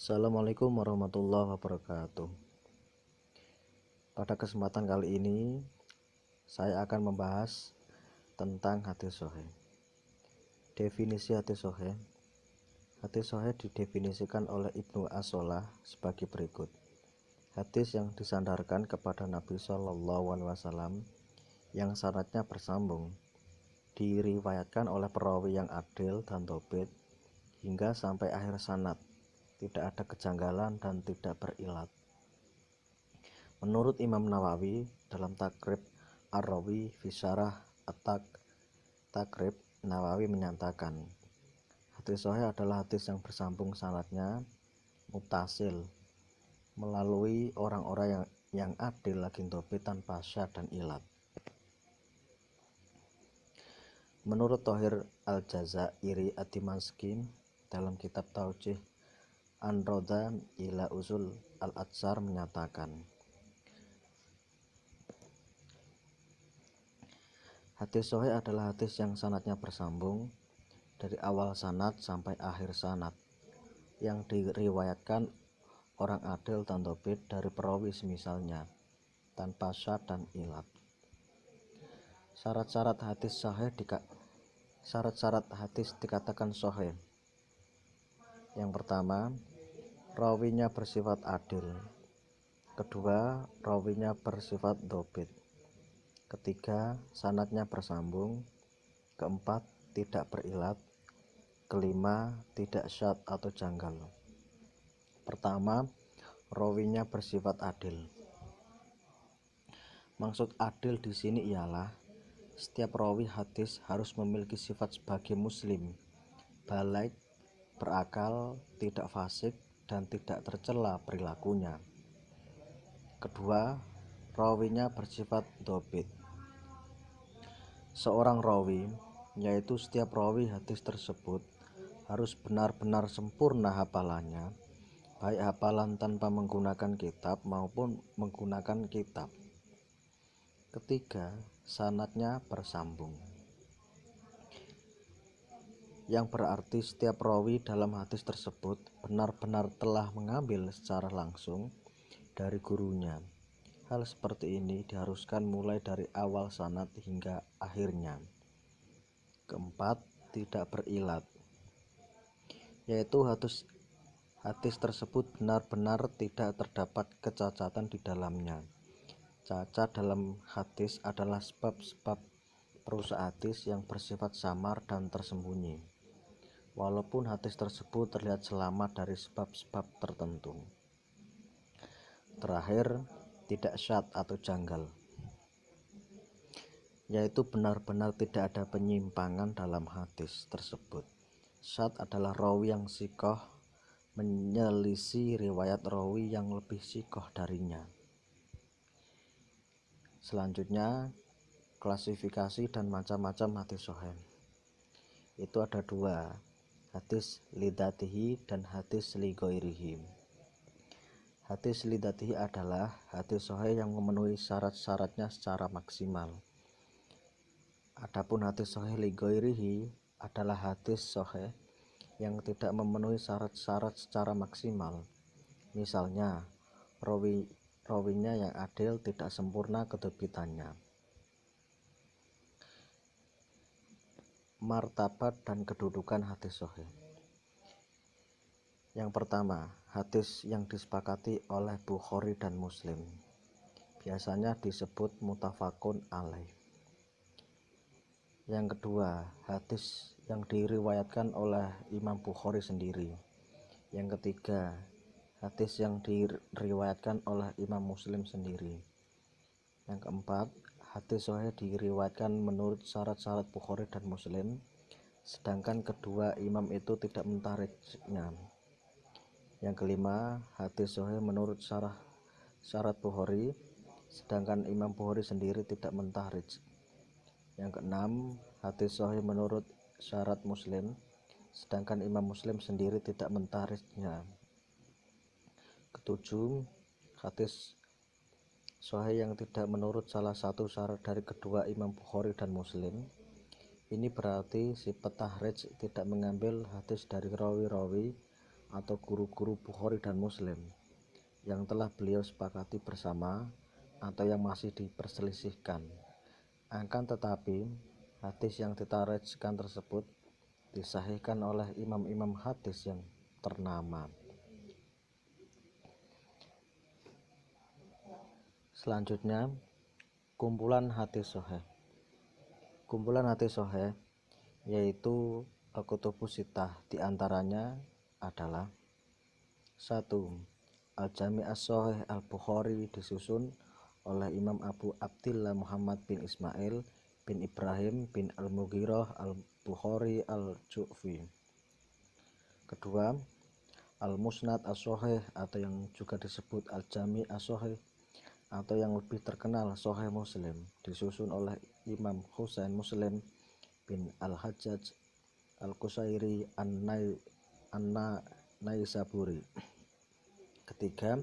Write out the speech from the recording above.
Assalamualaikum warahmatullahi wabarakatuh. Pada kesempatan kali ini saya akan membahas tentang hadis sahih. Definisi hadis sahih. Hadis sahih didefinisikan oleh Ibnu As-Solah sebagai berikut. Hadis yang disandarkan kepada Nabi Shallallahu Alaihi Wasallam yang sanadnya bersambung, diriwayatkan oleh perawi yang adil dan thabit hingga sampai akhir sanad, tidak ada kejanggalan dan tidak berilat. Menurut Imam Nawawi dalam Takrib Ar-Rawi fi Syarah At-Takrib, Nawawi menyatakan hadis sahih adalah hadis yang bersambung sanadnya muttasil melalui orang-orang yang adil lagi thabit tanpa syad dan ilat. Menurut Thohir Al-Jazairi Ad-Dimashqi dalam kitab Taujih An-Roda ila Usul Al-Atsar menyatakan hadis sahih adalah hadis yang sanadnya bersambung dari awal sanad sampai akhir sanad, yang diriwayatkan orang adil dan thabit dari perawi semisalnya, tanpa syad dan ilat. Syarat-syarat hadis dikatakan sahih. Yang pertama, rawinya bersifat adil. Kedua, rawinya bersifat thabit. Ketiga, sanadnya bersambung. Keempat, tidak berilat. Kelima, tidak syad atau janggal. Pertama, rawinya bersifat adil. Maksud adil di sini ialah setiap rawi hadis harus memiliki sifat sebagai muslim, baligh, berakal, tidak fasik, dan tidak tercela perilakunya. Kedua, rawinya bersifat thabit. Seorang rawi, yaitu setiap rawi hadis tersebut, harus benar-benar sempurna hafalannya, baik hafalan tanpa menggunakan kitab maupun menggunakan kitab. Ketiga, sanadnya bersambung, yang berarti setiap rawi dalam hadis tersebut benar-benar telah mengambil secara langsung dari gurunya. Hal seperti ini diharuskan mulai dari awal sanad hingga akhirnya. Keempat, tidak berilat, yaitu hadis tersebut benar-benar tidak terdapat kecacatan di dalamnya. Cacat dalam hadis adalah sebab-sebab perusak hadis yang bersifat samar dan tersembunyi, walaupun hadis tersebut terlihat selamat dari sebab-sebab tertentu. Terakhir, tidak syad atau janggal, yaitu benar-benar tidak ada penyimpangan dalam hadis tersebut. Syad adalah rawi yang sikoh menyelisih riwayat rawi yang lebih sikoh darinya. Selanjutnya, klasifikasi dan macam-macam hadis sahih. Itu ada dua, hadis lidzatihi dan hadis li ghairihi. Hadis lidzatihi adalah hadis sahih yang memenuhi syarat-syaratnya secara maksimal. Adapun hadis sahih li ghairihi adalah hadis sahih yang tidak memenuhi syarat-syarat secara maksimal. Misalnya, rawinya yang adil tidak sempurna ketebitannya. Martabat dan kedudukan hadis sahih. Yang pertama, hadis yang disepakati oleh Bukhari dan Muslim, biasanya disebut muttafaqun alaih. Yang kedua, hadis yang diriwayatkan oleh Imam Bukhari sendiri. Yang ketiga, hadis yang diriwayatkan oleh Imam Muslim sendiri. Yang keempat, hadis sahih diriwayatkan menurut syarat-syarat Bukhari dan Muslim, sedangkan kedua imam itu tidak mentakhrijnya. Yang kelima, hadis sahih menurut syarat Bukhari, sedangkan Imam Bukhari sendiri tidak mentakhrij. Yang keenam, hadis sahih menurut syarat Muslim, sedangkan Imam Muslim sendiri tidak mentakhrijnya. Ketujuh, hadis sahih yang tidak menurut salah satu syarat dari kedua Imam Bukhari dan Muslim. Ini berarti si pentahrij tidak mengambil hadis dari rawi-rawi atau guru-guru Bukhari dan Muslim yang telah beliau sepakati bersama atau yang masih diperselisihkan. Akan tetapi, hadis yang ditarijkan tersebut disahihkan oleh imam-imam hadis yang ternama. Selanjutnya, kumpulan hadis sahih. Kumpulan hadis sahih yaitu Al-Kutubus Sittah, diantaranya adalah 1. Al-Jami' as-Shahih Al-Bukhari disusun oleh Imam Abu Abdillah Muhammad bin Ismail bin Ibrahim bin Al-Mughirah Al-Bukhari Al-Ju'fi. Kedua, Al-Musnad as-Shahih atau yang juga disebut Al-Jami' as-Shahih atau yang lebih terkenal Sahih Muslim disusun oleh Imam Husain Muslim bin Al-Hajjaj Al-Qusairi An-Naisaburi. Ketiga,